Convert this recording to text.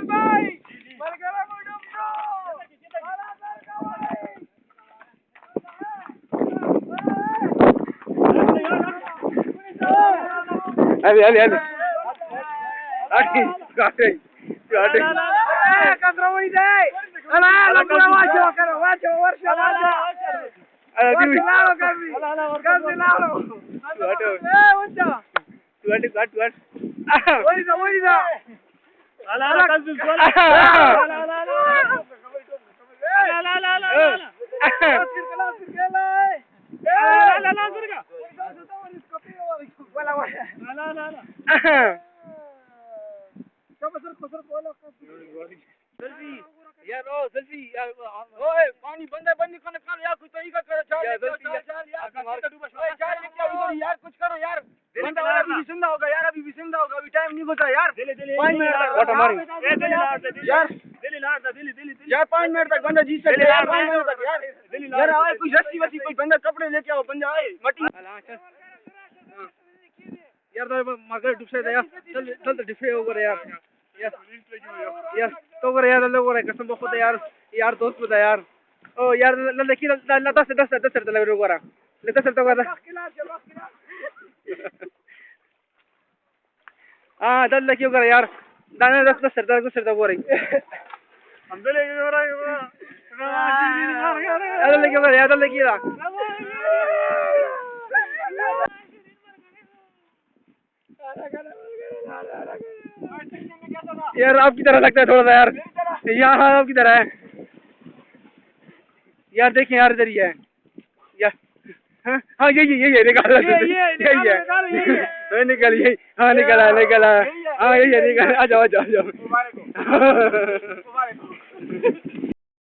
Ali. Gati. Control dai. Ala, wacho. Cancelado, Carmi. Cancelado. Tuat. Buena. Ala, cancel. Selfie ओए पानी बंद करने का यार कुछ तरीका करो चार यार यार कुछ करो यार बंदा अभी भी जिंदा होगा यार अभी टाइम नहीं बचा यार 5 मिनट तक यार 5 मिनट तक बंदा जीत सकता है यार 5 मिनट तक यार आए कुछ रस्सी वस्सी कोई बंदा कपड़े लेके आओ बंदा आए मटी यार तो मगर डूब सकता यार चल डिफे ओवर यार यार तो कर यार लोग कसम बहुत यार दोस्त बता यार ओ यार लकी 10 लग रहा ले 10 तो कर हां दल लकी कर यार दाना 10 को रही हम ले हो रहा है लकी कर यार लकी यार आपकी तरह लगता है थोड़ा सा यार आपकी तरह है यार देखें यार इधर ही है यार हाँ यही निकाल यही है निकल यही हाँ निकला हाँ यही है निकल आ जाओ